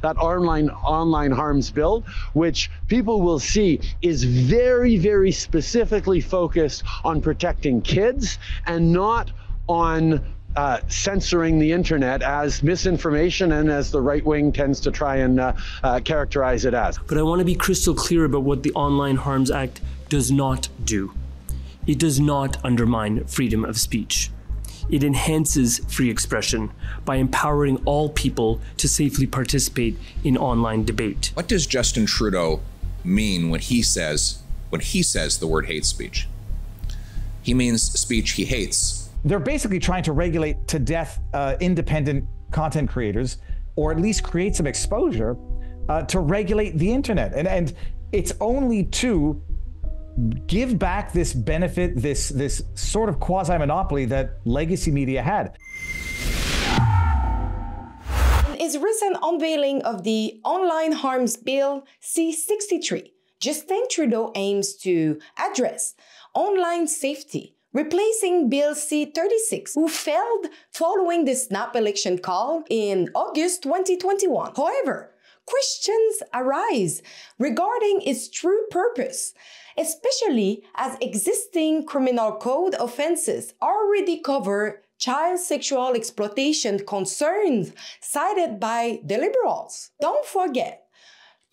that online harms bill, which people will see is very, very specifically focused on protecting kids and not on censoring the internet as misinformation and as the right wing tends to try and characterize it as. But I want to be crystal clear about what the Online Harms Act does not do. It does not undermine freedom of speech. It enhances free expression by empowering all people to safely participate in online debate. What does Justin Trudeau mean when he says the word hate speech? He means speech he hates. They're basically trying to regulate to death independent content creators, or at least create some exposure to regulate the internet. And it's only to give back this benefit, this sort of quasi-monopoly that legacy media had. In his recent unveiling of the Online Harms Bill C-63, Justin Trudeau aims to address online safety, replacing Bill C-36, who failed following the snap election call in August 2021. However, questions arise regarding its true purpose, especially as existing criminal code offenses already cover child sexual exploitation concerns cited by the Liberals. Don't forget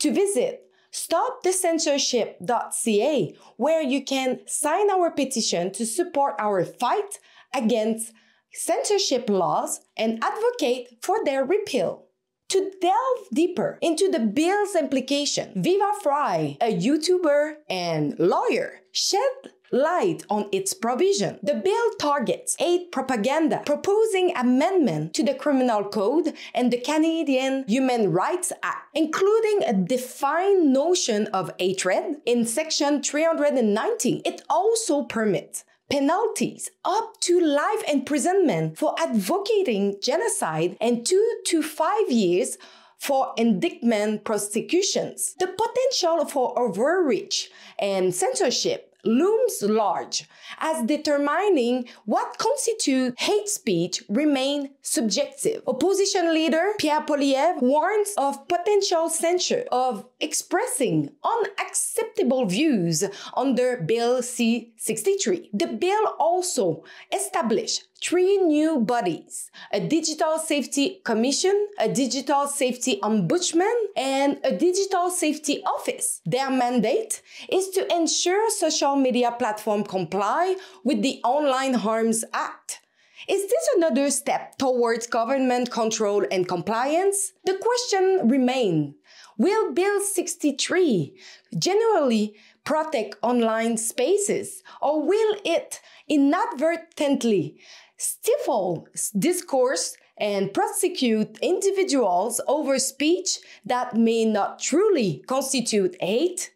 to visit stopthecensorship.ca, where you can sign our petition to support our fight against censorship laws and advocate for their repeal. To delve deeper into the bill's implication, Viva Frei, a YouTuber and lawyer, shed light on its provision. The bill targets hate propaganda, proposing amendment to the Criminal Code and the Canadian Human Rights Act, including a defined notion of hatred in Section 390. It also permits penalties up to life imprisonment for advocating genocide and 2 to 5 years for indictment prosecutions. The potential for overreach and censorship looms large, as determining what constitutes hate speech remain subjective. Opposition leader Pierre Poilievre warns of potential censure of expressing unacceptable views under Bill C-63. The bill also established 3 new bodies: a Digital Safety Commission, a Digital Safety Ombudsman, and a Digital Safety Office. Their mandate is to ensure social media platforms comply with the Online Harms Act. Is this another step towards government control and compliance? The question remains: will Bill 63 generally protect online spaces, or will it inadvertently stifle discourse and prosecute individuals over speech that may not truly constitute hate?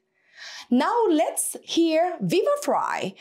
Now let's hear Viva Frei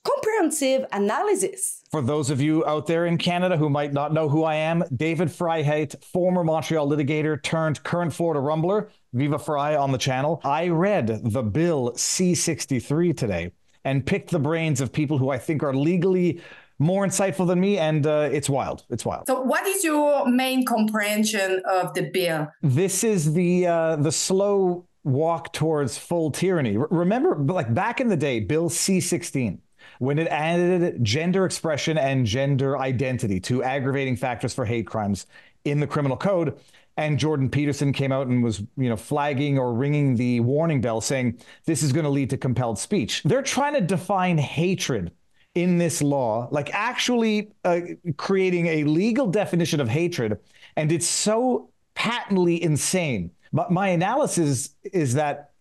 comprehensive analysis. For those of you out there in Canada who might not know who I am, David Freiheit, former Montreal litigator turned current Florida rumbler, Viva Frei on the channel. I read the Bill C-63 today and picked the brains of people who I think are legally more insightful than me, and it's wild. It's wild. So what is your main comprehension of the bill? This is the slow walk towards full tyranny. Remember, like back in the day, Bill C-16, when it added gender expression and gender identity to aggravating factors for hate crimes in the criminal code, and Jordan Peterson came out and was, flagging or ringing the warning bell saying this is going to lead to compelled speech. They're trying to define hatred in this law, like actually creating a legal definition of hatred. And it's so patently insane. But my analysis is that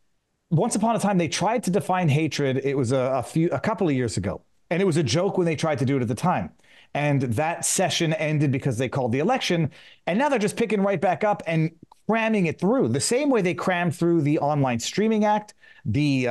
once upon a time, they tried to define hatred. It was a couple of years ago. And it was a joke when they tried to do it at the time. And that session ended because they called the election. And now they're just picking right back up and cramming it through the same way they crammed through the Online Streaming Act, the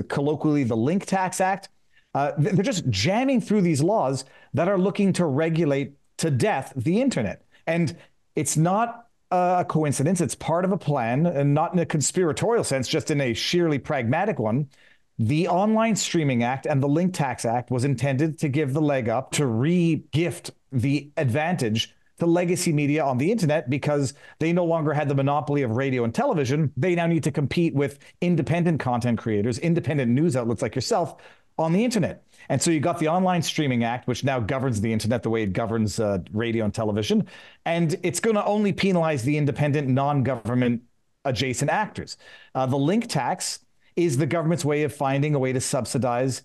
colloquially the Link Tax Act. They're just jamming through these laws that are looking to regulate to death the internet. And it's not a coincidence. It's part of a plan, and not in a conspiratorial sense, just in a sheerly pragmatic one. The Online Streaming Act and the Link Tax Act was intended to give the leg up to re-gift the advantage to legacy media on the internet because they no longer had the monopoly of radio and television. They now need to compete with independent content creators, independent news outlets like yourself on the internet. And so you got the Online Streaming Act, which now governs the internet the way it governs radio and television. And it's going to only penalize the independent, non-government adjacent actors. The link tax is the government's way of finding a way to subsidize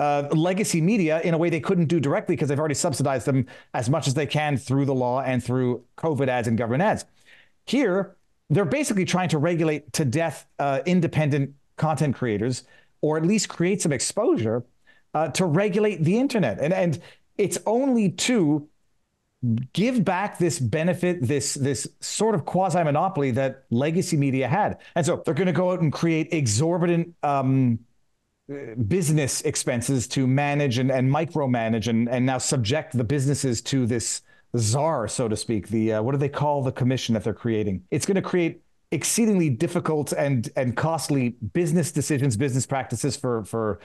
legacy media in a way they couldn't do directly because they've already subsidized them as much as they can through the law and through COVID ads and government ads. Here, they're basically trying to regulate to death independent content creators, or at least create some exposure to regulate the internet. And it's only to give back this benefit, this sort of quasi-monopoly that legacy media had. And so they're going to go out and create exorbitant business expenses to manage and micromanage and now subject the businesses to this czar, so to speak. The what do they call the commission that they're creating? It's going to create exceedingly difficult and costly business decisions, business practices for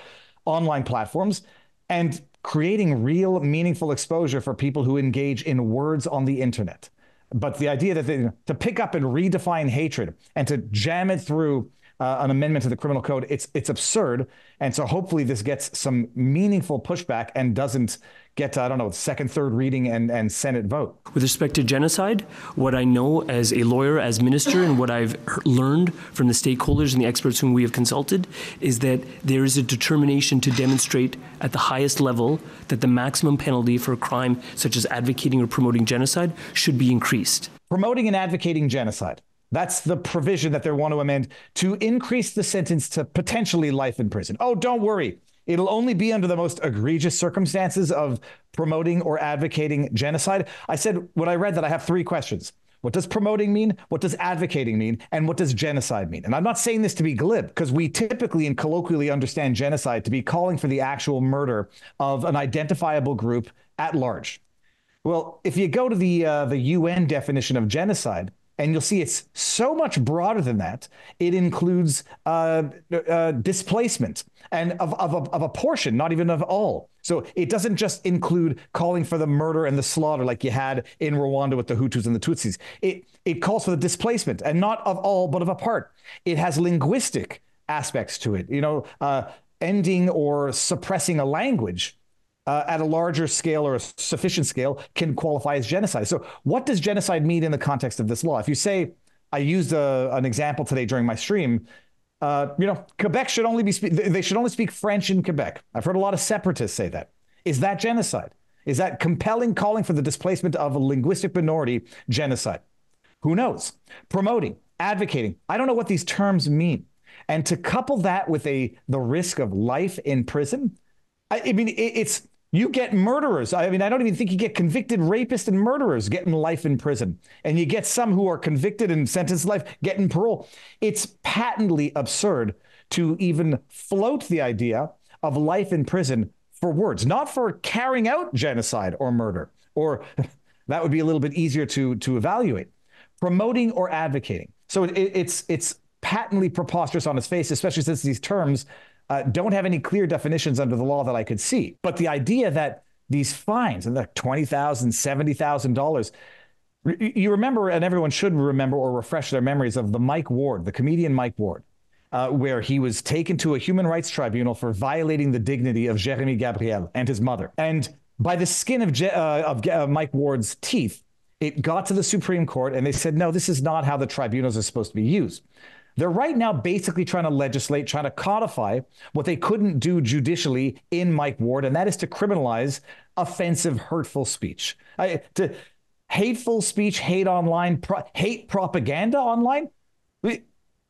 online platforms, and creating real meaningful exposure for people who engage in words on the internet. But the idea that to pick up and redefine hatred and to jam it through an amendment to the criminal code, it's absurd. And so hopefully this gets some meaningful pushback and doesn't get, I don't know, second, third reading and Senate vote. With respect to genocide, what I know as a lawyer, as minister, and what I've learned from the stakeholders and the experts whom we have consulted is that there is a determination to demonstrate at the highest level that the maximum penalty for a crime such as advocating or promoting genocide should be increased. Promoting and advocating genocide. That's the provision that they want to amend to increase the sentence to potentially life in prison. Oh, don't worry. It'll only be under the most egregious circumstances of promoting or advocating genocide. I said, when I read that, I have three questions. What does promoting mean? What does advocating mean? And what does genocide mean? And I'm not saying this to be glib, because we typically and colloquially understand genocide to be calling for the actual murder of an identifiable group at large. Well, if you go to the UN definition of genocide, and you'll see it's so much broader than that. It includes displacement and of a portion, not even of all. So it doesn't just include calling for the murder and the slaughter like you had in Rwanda with the Hutus and the Tutsis. It calls for the displacement, and not of all, but of a part. It has linguistic aspects to it. Ending or suppressing a language at a larger scale or a sufficient scale can qualify as genocide. So what does genocide mean in the context of this law? If you say, I used an example today during my stream, Quebec should only they should only speak French in Quebec. I've heard a lot of separatists say that. Is that genocide? Is that compelling calling for the displacement of a linguistic minority genocide? Who knows? Promoting, advocating. I don't know what these terms mean. And to couple that with the risk of life in prison, I mean, you get murderers. I mean, I don't even think you get convicted rapists and murderers getting life in prison. And you get some who are convicted and sentenced to life getting parole. It's patently absurd to even float the idea of life in prison for words, not for carrying out genocide or murder, or that would be a little bit easier to evaluate. Promoting or advocating. So it's patently preposterous on its face, especially since these terms don't have any clear definitions under the law that I could see. But the idea that these fines, and like $20,000, $70,000, you remember, and everyone should remember or refresh their memories of the Mike Ward, the comedian Mike Ward, where he was taken to a human rights tribunal for violating the dignity of Jérémy Gabriel and his mother. And by the skin of Mike Ward's teeth, it got to the Supreme Court, and they said, no, this is not how the tribunals are supposed to be used. They're right now basically trying to legislate, trying to codify what they couldn't do judicially in Mike Ward, and that is to criminalize offensive, hurtful speech. To hateful speech, hate online, hate propaganda online.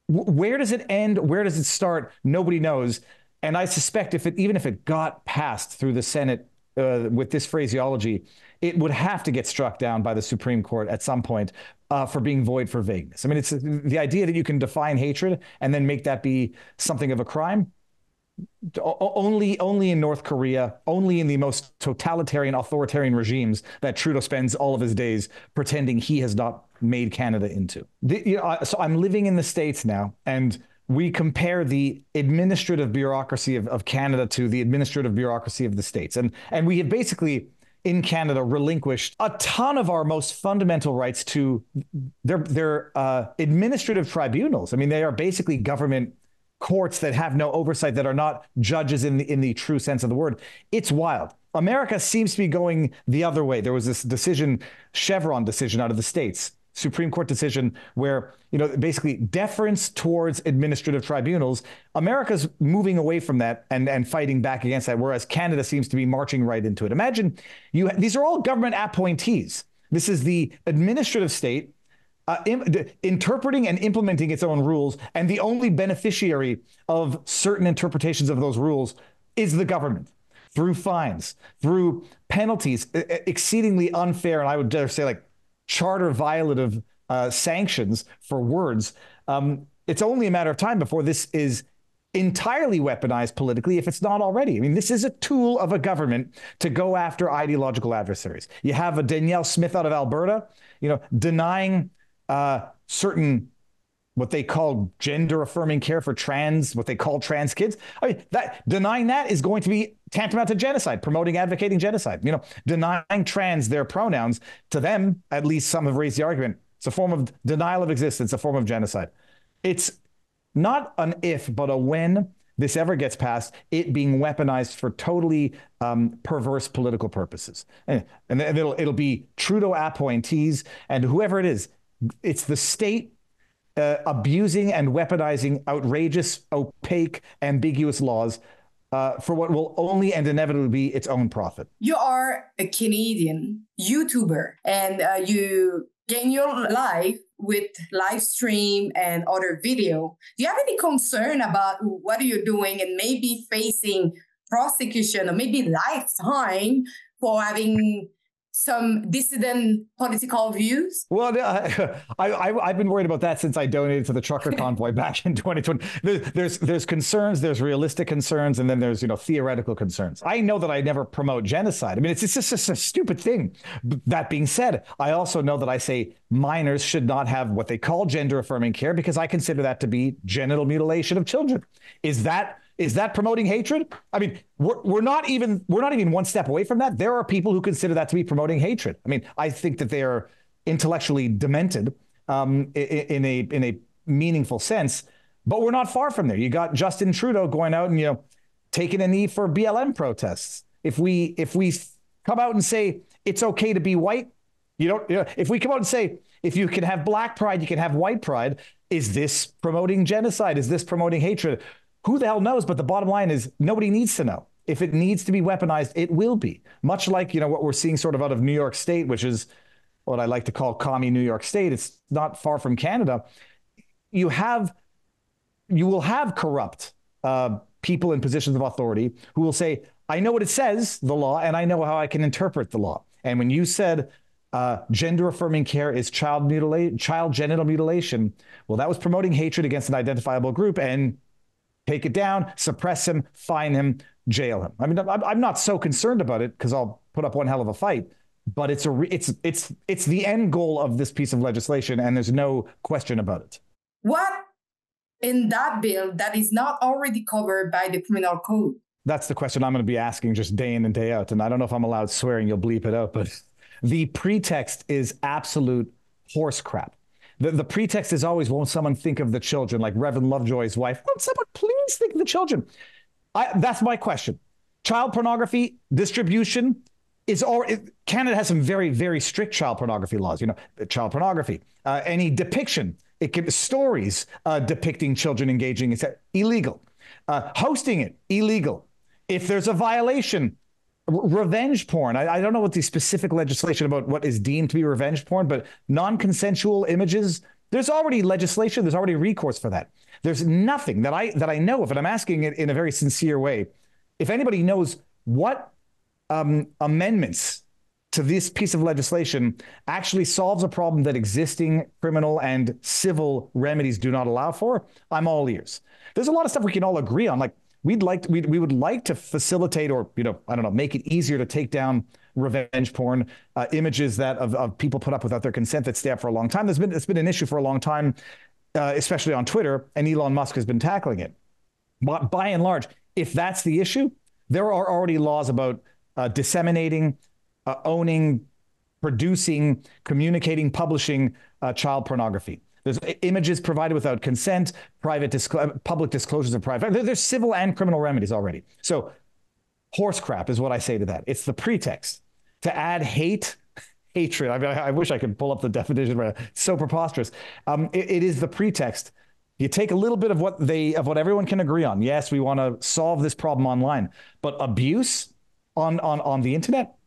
Where does it end? Where does it start? Nobody knows. And I suspect even if it got passed through the Senate with this phraseology, it would have to get struck down by the Supreme Court at some point for being void for vagueness. I mean, it's the idea that you can define hatred and then make that be something of a crime. Only in North Korea, only in the most totalitarian, authoritarian regimes that Trudeau spends all of his days pretending he has not made Canada into. So I'm living in the States now, and we compare the administrative bureaucracy of Canada to the administrative bureaucracy of the States. And we have basically in Canada relinquished a ton of our most fundamental rights to their administrative tribunals. I mean, they are basically government courts that have no oversight, that are not judges in the true sense of the word. It's wild. America seems to be going the other way. There was this decision, Chevron decision out of the States, Supreme Court decision, where, basically deference towards administrative tribunals. America's moving away from that and fighting back against that, whereas Canada seems to be marching right into it. Imagine these are all government appointees. This is the administrative state interpreting and implementing its own rules, and the only beneficiary of certain interpretations of those rules is the government, through fines, through penalties, exceedingly unfair, and I would dare say like charter violative sanctions for words. It's only a matter of time before this is entirely weaponized politically, if it's not already. I mean, this is a tool of a government to go after ideological adversaries. You have a Danielle Smith out of Alberta, denying certain what they call gender-affirming care for what they call trans kids. I mean, denying that is going to be tantamount to genocide, advocating genocide. Denying trans their pronouns, to them, at least some have raised the argument, it's a form of denial of existence, a form of genocide. It's not an if, but a when this ever gets passed, it being weaponized for totally perverse political purposes. And it'll be Trudeau appointees and whoever it is. It's the state abusing and weaponizing outrageous, opaque, ambiguous laws for what will only and inevitably be its own profit. You are a Canadian YouTuber, and you gain your life with live stream and other video. Do you have any concern about what you're doing and maybe facing prosecution or maybe lifetime for having some dissident political views? Well, I've been worried about that since I donated to the trucker convoy back in 2020. There's concerns, there's realistic concerns, and then there's theoretical concerns. I know that I never promote genocide. I mean, it's just a stupid thing. That being said, I also know that I say minors should not have what they call gender-affirming care, because I consider that to be genital mutilation of children. Is that promoting hatred? I mean, we're not even one step away from that. There are people who consider that to be promoting hatred. I mean, I think that they are intellectually demented in a meaningful sense, but we're not far from there. You got Justin Trudeau going out and taking a knee for BLM protests. If we come out and say it's okay to be white, if we come out and say if you can have black pride, you can have white pride, is this promoting genocide? Is this promoting hatred? Who the hell knows? But the bottom line is nobody needs to know. If it needs to be weaponized, it will be. Much like, what we're seeing sort of out of New York State, which is what I like to call commie New York State. It's not far from Canada. You will have corrupt people in positions of authority who will say, I know what it says, the law, and I know how I can interpret the law. And when you said gender-affirming care is child genital mutilation, well, that was promoting hatred against an identifiable group, and take it down, suppress him, fine him, jail him. I mean, I'm not so concerned about it because I'll put up one hell of a fight, but it's the end goal of this piece of legislation, and there's no question about it. What in that bill that is not already covered by the criminal code? That's the question I'm going to be asking just day in and day out. And I don't know if I'm allowed swearing, you'll bleep it out, but the pretext is absolute horse crap. The pretext is always, won't someone think of the children, like Reverend Lovejoy's wife? Won't someone please think of the children? That's my question. Child pornography distribution is Canada has some very, very strict child pornography laws. Child pornography, any depiction, stories depicting children engaging, it's illegal. Hosting it, illegal. If there's a violation, revenge porn. I don't know what the specific legislation about what is deemed to be revenge porn, but non-consensual images, there's already legislation, there's already recourse for that. There's nothing that I know of, and I'm asking it in a very sincere way. If anybody knows what amendments to this piece of legislation actually solves a problem that existing criminal and civil remedies do not allow for, I'm all ears. There's a lot of stuff we can all agree on, like we would like to facilitate or, make it easier to take down revenge porn, images that of people put up without their consent that stay up for a long time. It's been an issue for a long time, especially on Twitter, and Elon Musk has been tackling it. But by and large, if that's the issue, there are already laws about disseminating, owning, producing, communicating, publishing child pornography. There's images provided without consent, public disclosures of private. There's civil and criminal remedies already. So horse crap is what I say to that. It's the pretext to add hatred. I mean, I wish I could pull up the definition, but it's so preposterous. It is the pretext. You take a little bit of what everyone can agree on. Yes, we want to solve this problem online, but abuse on the internet.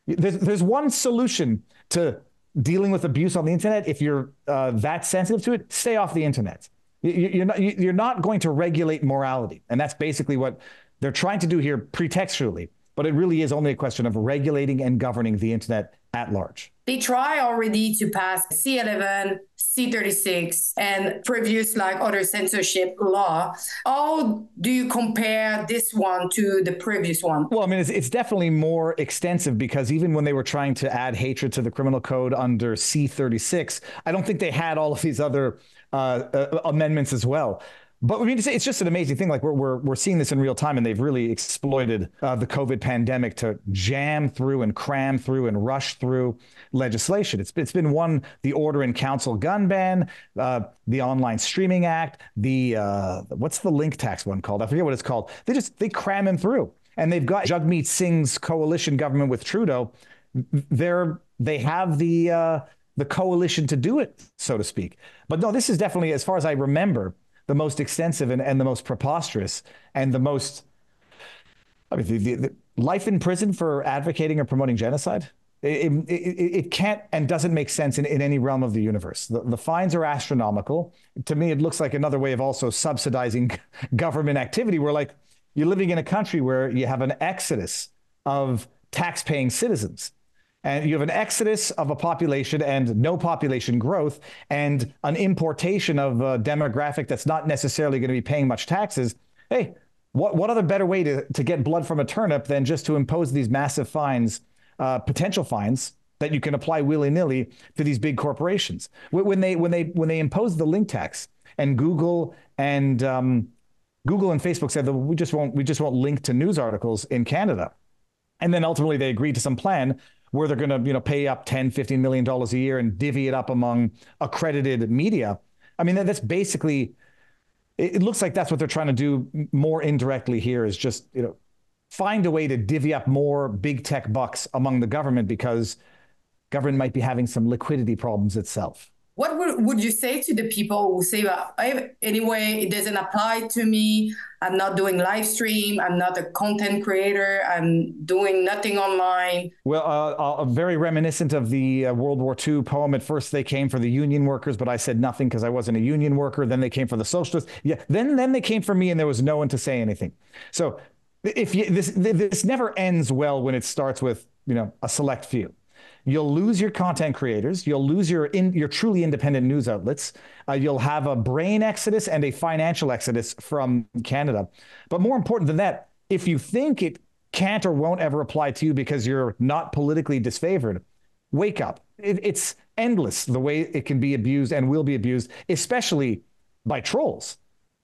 There's one solution to dealing with abuse on the internet. If you're that sensitive to it, stay off the internet. You're not going to regulate morality, and that's basically what they're trying to do here pretextually. But it really is only a question of regulating and governing the internet at large. They try already to pass C11, C36, and previous other censorship law. How do you compare this one to the previous one? Well, I mean, it's definitely more extensive, because even when they were trying to add hatred to the criminal code under C36, I don't think they had all of these other amendments as well. But I mean, it's just an amazing thing. Like we're seeing this in real time, and they've really exploited the COVID pandemic to jam through and cram through and rush through legislation. It's been the Order in Council gun ban, the Online Streaming Act, the what's the link tax one called? I forget what it's called. They cram him through, and they've got Jagmeet Singh's coalition government with Trudeau. They have the coalition to do it, so to speak. But no, this is definitely, as far as I remember, the most extensive and the most preposterous and the most, I mean, the life in prison for advocating or promoting genocide. It can't and doesn't make sense in any realm of the universe. The fines are astronomical. To me, it looks like another way of also subsidizing government activity, where you're living in a country where you have an exodus of tax-paying citizens. And you have an exodus of a population and no population growth, and an importation of a demographic that's not necessarily going to be paying much taxes. Hey, what other better way to get blood from a turnip than just to impose these massive fines, potential fines that you can apply willy-nilly to these big corporations? When they imposed the link tax, and Google and Facebook said that we just won't link to news articles in Canada, and then ultimately they agreed to some plan where they're going to, pay up $10-15 million a year and divvy it up among accredited media. I mean, that's basically, it looks like that's what they're trying to do more indirectly here, is just, find a way to divvy up more big tech bucks among the government, because government might be having some liquidity problems itself. What would you say to the people who say, anyway, it doesn't apply to me, I'm not doing live stream, I'm not a content creator, I'm doing nothing online? Well, very reminiscent of the World War II poem. At first they came for the union workers, but I said nothing because I wasn't a union worker. Then they came for the socialists. Yeah, then they came for me, and there was no one to say anything. So this never ends well when it starts with, a select few. You'll lose your content creators. You'll lose your truly independent news outlets. You'll have a brain exodus and a financial exodus from Canada. But more important than that, if you think it can't or won't ever apply to you because you're not politically disfavored, wake up. It's endless the way it can be abused and will be abused, especially by trolls,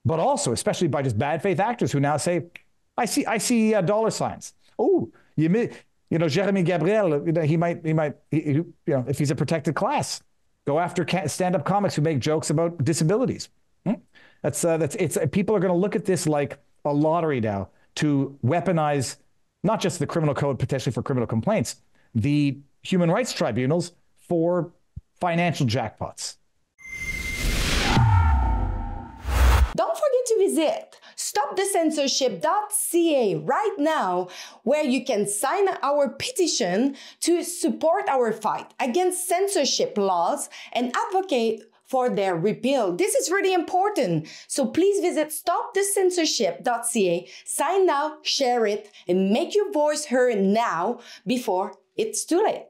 but also especially by just bad faith actors who now say, I see dollar signs. Oh, Jeremy Gabriel, he might, if he's a protected class, go after stand-up comics who make jokes about disabilities. People are going to look at this like a lottery now to weaponize not just the criminal code potentially for criminal complaints, the human rights tribunals for financial jackpots. Don't forget to visit stopthecensorship.ca right now, where you can sign our petition to support our fight against censorship laws and advocate for their repeal. This is really important. So please visit stopthecensorship.ca, sign now, share it, and make your voice heard now before it's too late.